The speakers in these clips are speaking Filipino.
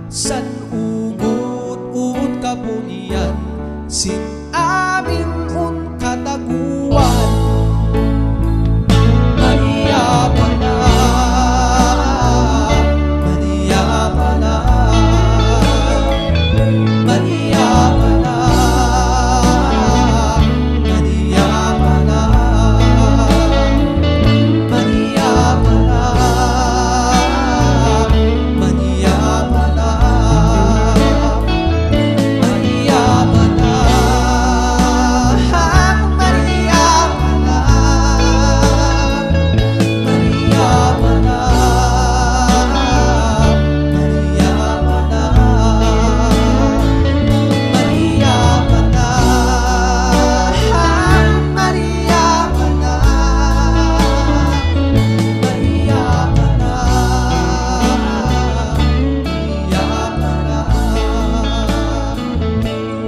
san ugot-ugot kabunian sin amin un kataguan Maria Pana Maria Pana Maria Pana Maria Pana Maria Pana Maria Pana Maria Pana Maria Pana Maria Pana Maria Pana Maria Pana Maria Pana Maria Pana Maria Pana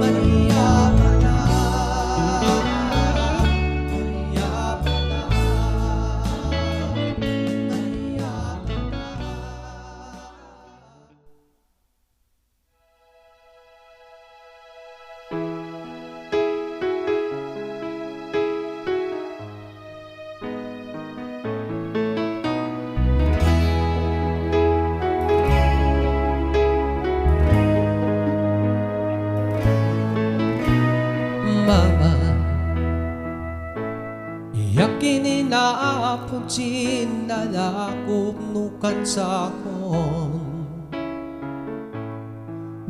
Maria Pana Mama, yakin inaapuncin na nakupnukan sa akon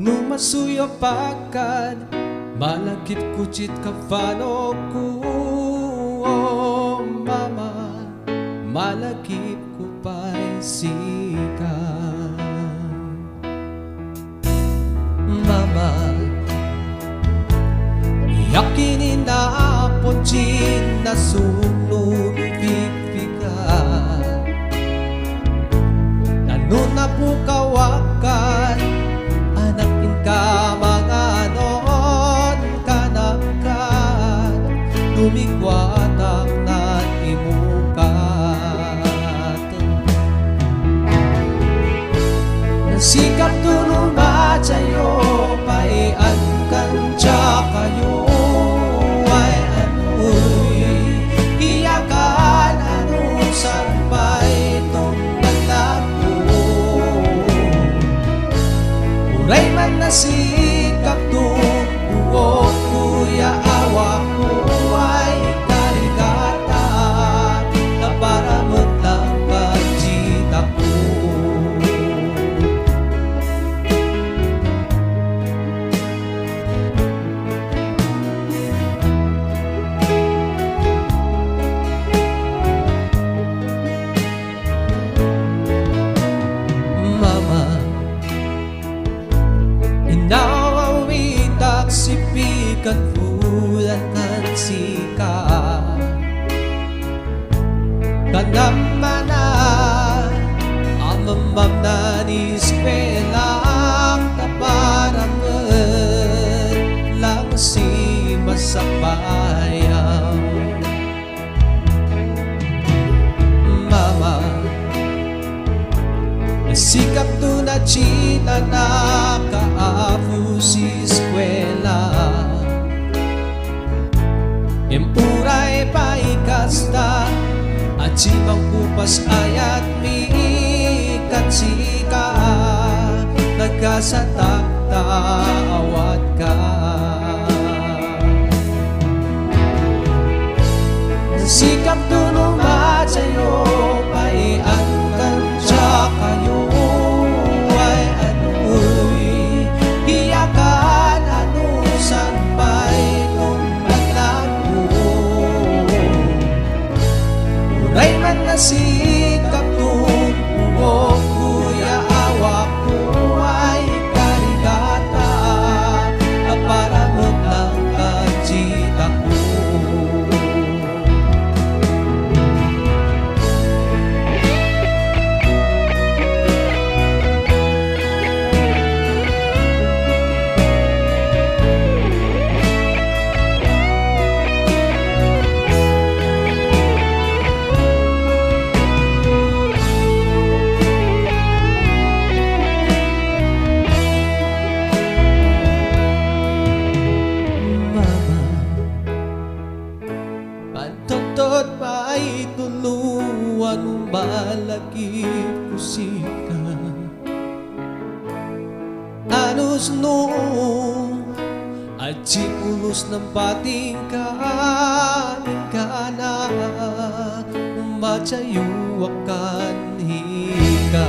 Numasuyo pagkan malagip kuchit kapano ko Mama, malagip ko pa'y sikat Mama, yakinin na aponchin na sunod bigbigan Nanuna po kawakan anakin ka mga noon kanakan Lumigwatak na imukat Nasikap tulong ba sa'yo pa'y angkan siya kayo Nasikap tuong buong kuya awa ko ay karigata na para maglang kajita ko Mama, inawawitak sipikan bulan kan sika Kanamana amamam na ni eskwela Kaparaman lang si masapayaw Mama, nasikap to na china na kaafu si eskwela Empuray paikasta at sibang kupas ayat miikat sika Nagkasatak tawad ka Nasikap to numat sa'yo pa'y angkan siya kayo Nasikap tuong buong kuya awa ko ay karigata na para maglang kajita ko manus no at simulos ng pating kaingana umatsayuwakan hika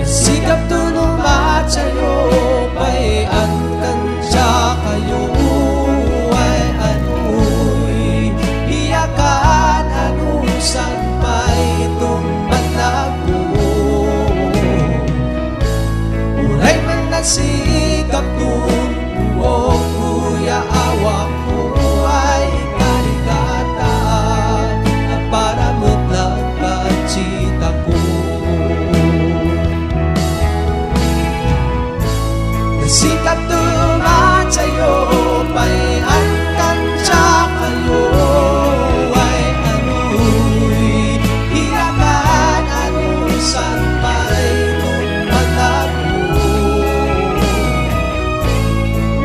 sikap tunong matsayo pa'y ang kansya kayo ay ano'y iyakan anusan pa'y itong manago uray man nasikap tunong kuya awak mo ay karigata para maglagkachita ko sikap tumat sa'yo pa'y ang kansya kayo ay ano'y iyakan anusan pa'y nung malago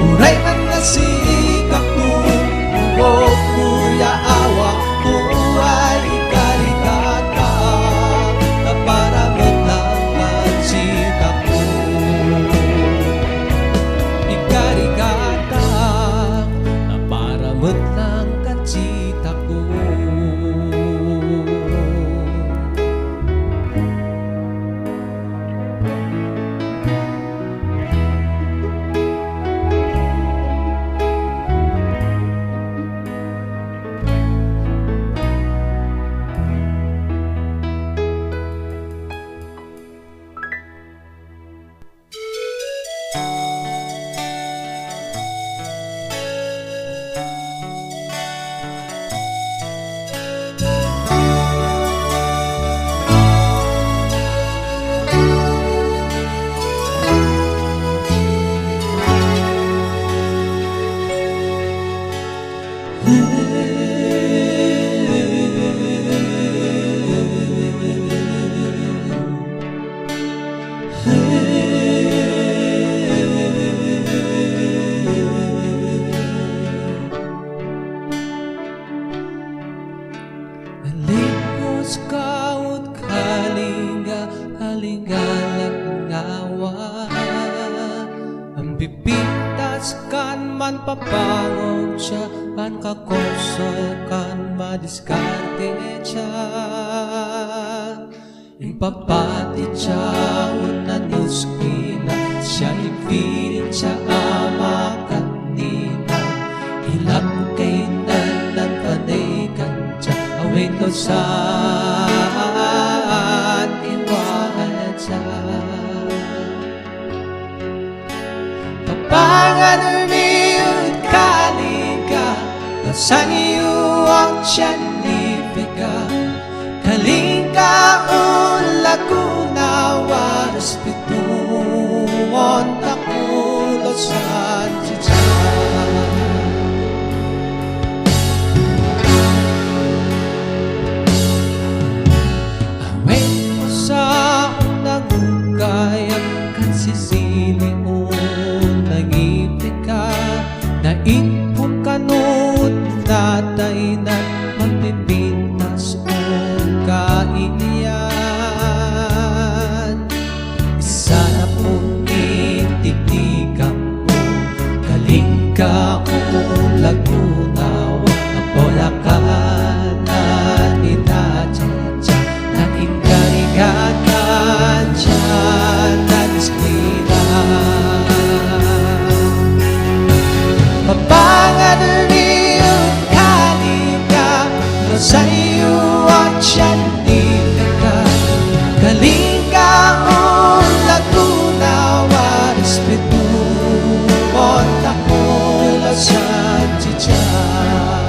uray man na sikap tumo kuya awak ko ay karigata para maglagkachita ko ikarigata na para matlang kachita ko Nalikos kaut kalinga kalingalag ngawa ang pipintas kan man papangog siya kan kakonsol kan madiskarte siya ipapatid siya unanus kina siya ipilit siya ama kanina ilap kay nalan panikan siya awit lo saan iwahan siya papangan umiyot kalinga kasan iyo ang siyanipika kalinga laguna waras pituon takulo sa tiyan awit mo sa unang kaya kan sisili unang ipika na ipon kanot natay na magpipintas on kainiyan sana pong itigdigan mo kalinga lagunaw apolakan na inatya na inkarigatan dyan na disklina papangan umiyot kalinga sa iyo at siyanipika kalinga laguna waras pituon takulo sa tiyan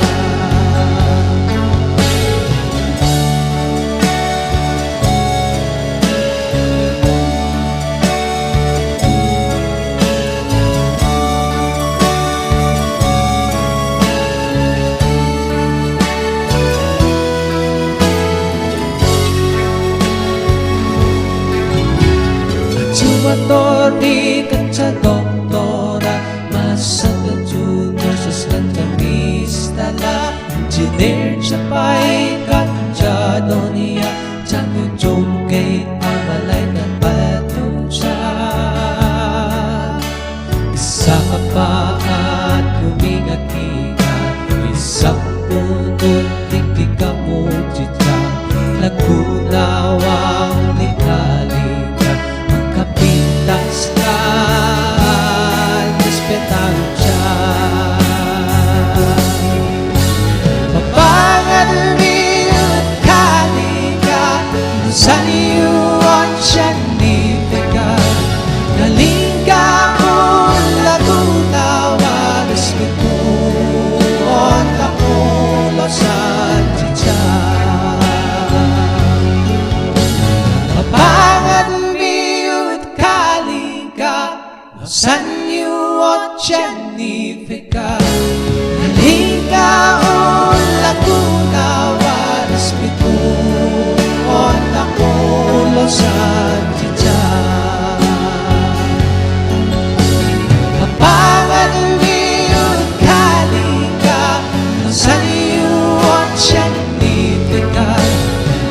Matori ka sa doktora masada junior sa slantamista la engineer siya pa'y kanjado niya Chango Jom kay Amalay 산지자 Kapangan umiyon kalingap Sa iyong siyang nitikan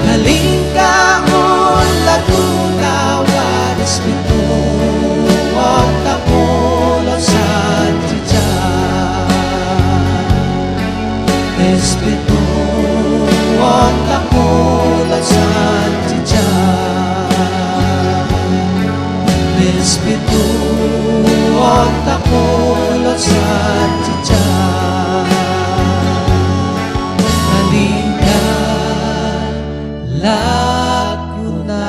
Kalingka ulat unawan Espituon tapulo sanjijan Espituon tapulo sanjijan Espituon tapulo sanjijan Kalingka lagunawan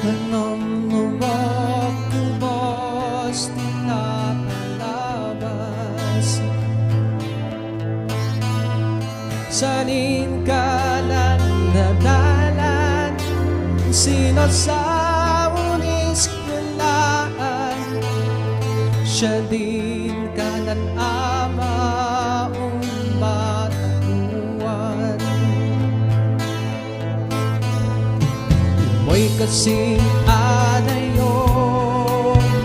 Menumbuh kubos tina palabas Sanin kanan nadalan Sino sa unis kulaan Siya din kanan ama umbatakuan Mo'y kasing adayon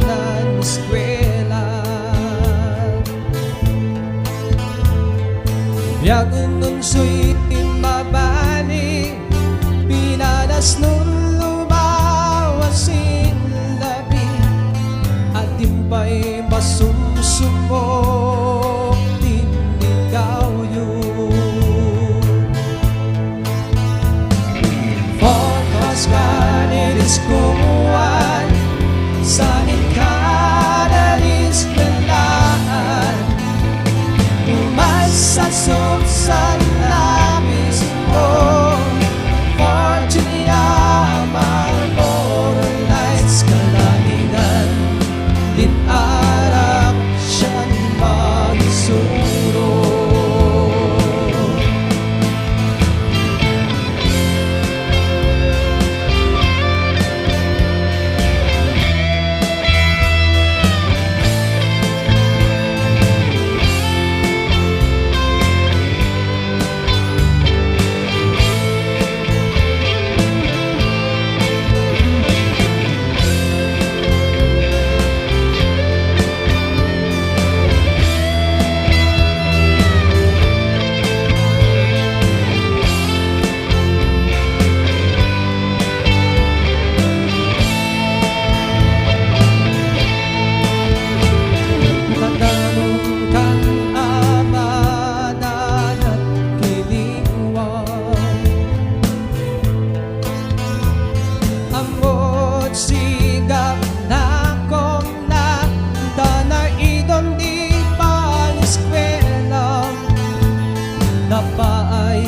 ng eskwela Biag ununso'y mabalik Pinadas nun lumawasin labi At dimpay masumsumok Tinigaw yun Focus ka niliskuan Sanin ka naliskelaan Umasasok sa labis mo Fortunia Marmoralites Kalanigan Linarak siyang magisuro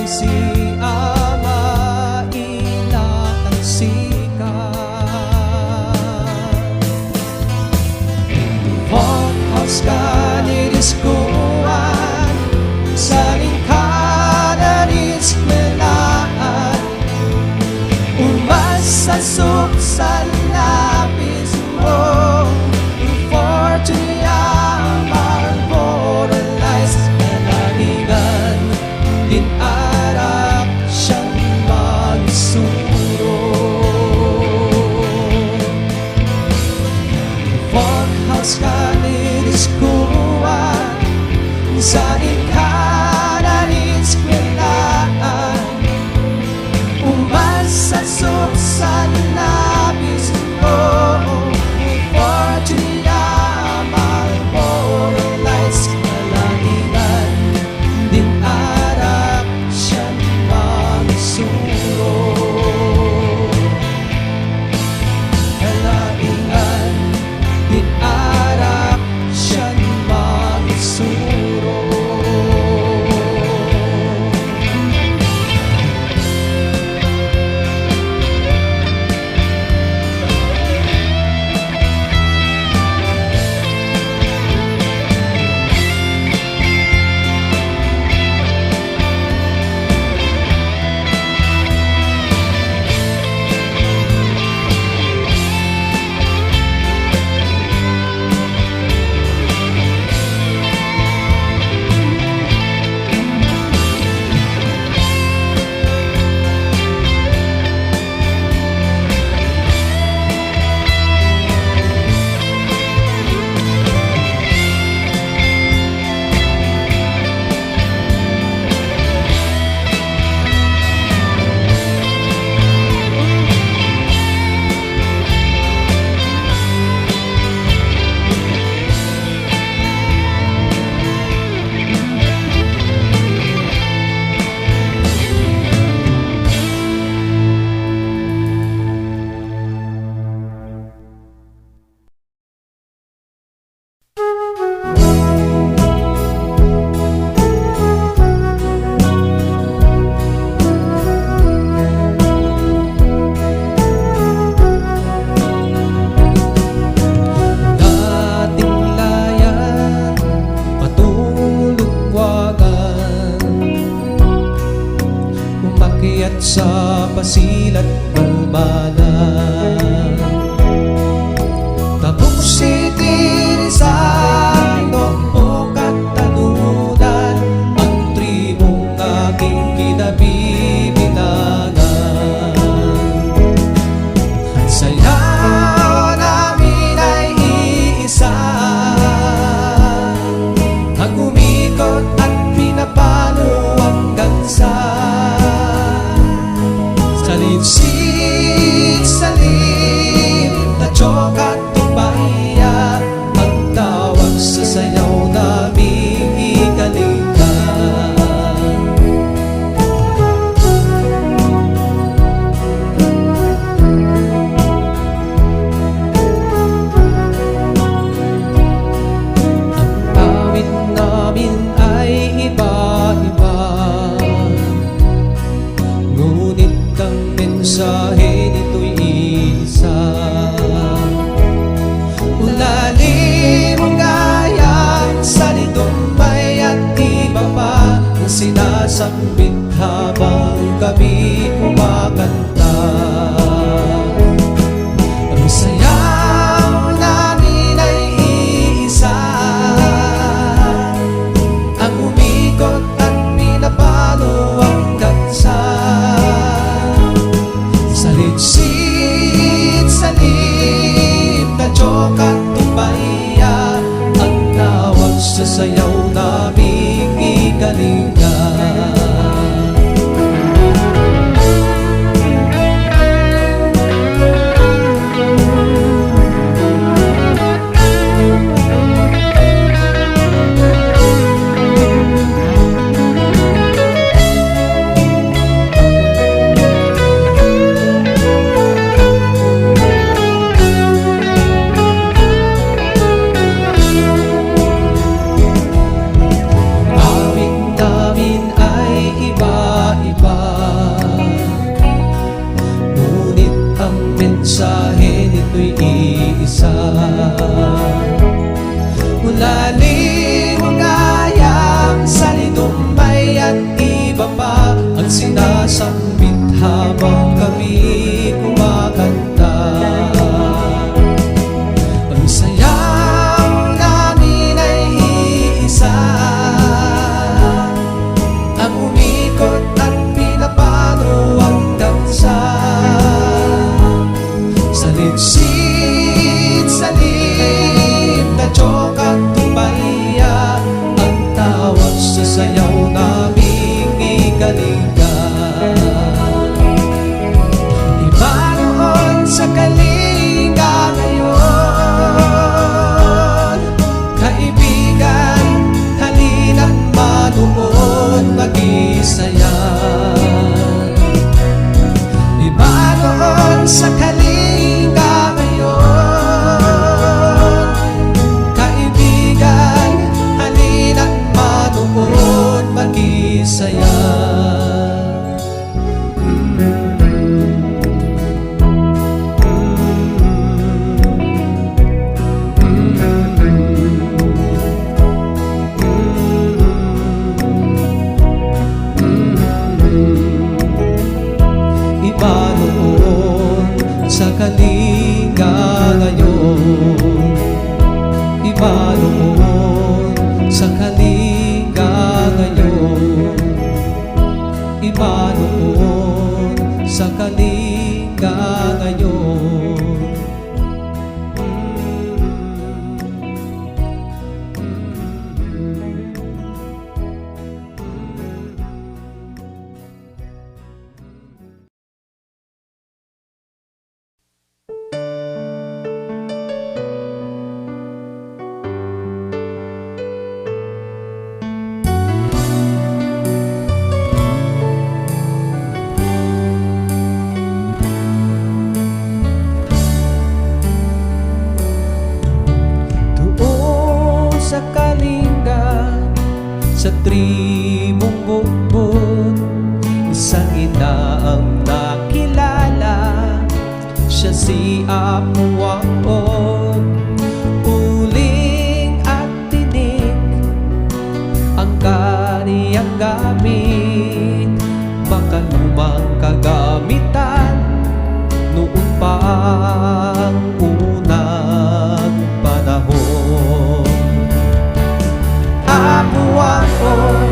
si ama inatang sikat Focus ka niliskuan Saling ka naliskmelaan Umasasok sa lapis mo Fortunia Marmoralites Kalanigan Linarak siyang magisuro Focus ka niliskuan Saling ka naliskmelaan Umasasok sa labis mo Fortunia Marmoralites Kalanigan Linarak siyang magisuro Kalanigan Lalim ang gayang sa lidumay at iba pa ang sinasambit habang kami kumakanta. Ang sayaw namin ay iisa, ang umikot at pinapalo ang kansa. Salit-salit na chok at tumbaya, ang tawag sa sayaw naming igalinga. Mensahe nito'y iisa. Lalim ang gayang sa lidumay at iba pa ang sinasambit habang kami kumakanta. Ang sayaw namin ay iisa, ang umikot at pinapano ang dansa. Salit-salit na chok at tumbaya, ang tawag sa sayaw naming igalinga. Iba noon sa kalinga ngayon, kaibigan, halina't manuod mag-isaya. Iba noon sa kalinga saya. Iba noon sa kalinga ngayon, iba noon sa kalinga ngayon, iba noon sa kalinga ngayon. Sa tribong bukbon, isang ina ang nakilala, siya si Apo Wangod. Uling at tinik ang kaniyang gamit, makalumang kagamitan noon pang unang panahon. Apo Wangod,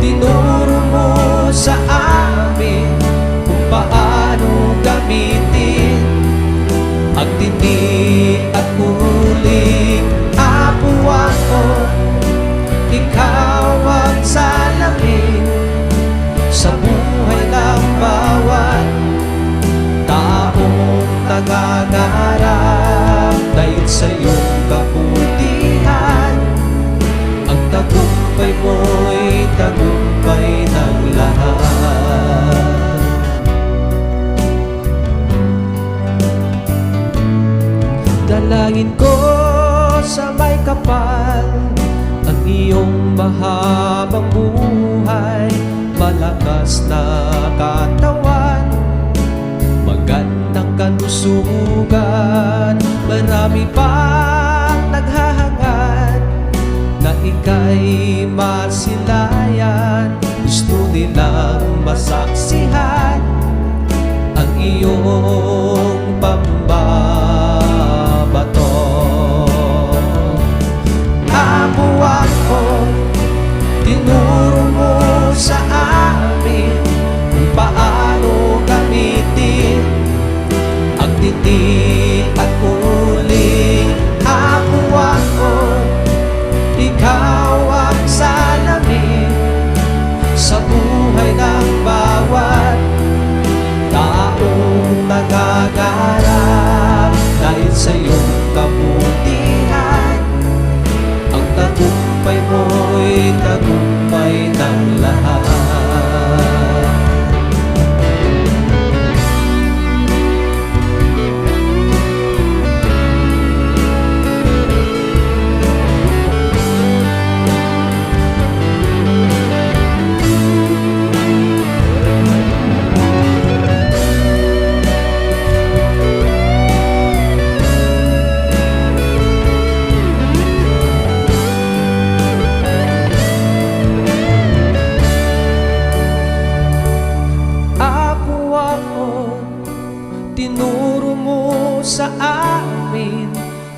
tinuro mo sa amin kung paano gamitin ang tinik at uling. Apo Wangod, ikaw ang salamin sa buhay ng bawat taong nangangarap dahil sa iyong kabutihan. Ang tagumpay mo'y tagumpay ng lahat. Dalangin ko sa may kapal ang iyong mahabang buhay, malakas na katawan, magandang kalusugan, marami pa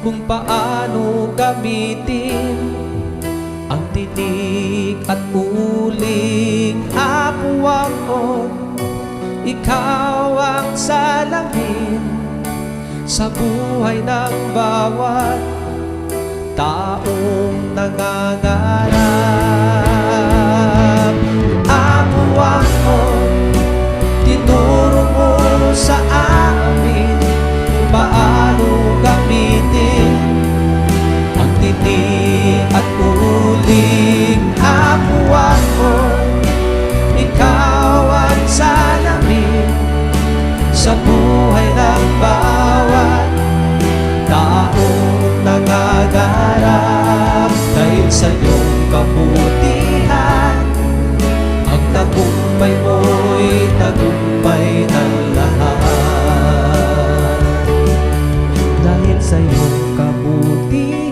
kung paano gamitin ang tinig at uling. Apuwang ko, ikaw ang salamin sa buhay ng bawat taong nangangarap. Apuwang ko, tinuro mo sa amin kung paano gamitin ang tinig at uling. Apuwang ko, ikaw ang salamin sa buhay ng bawat taong nangangarap. Dahil sa iyong kabutihan, ang tagumpay mo'y tagumpay ng lahat. Dahil sa iyong kabutihan,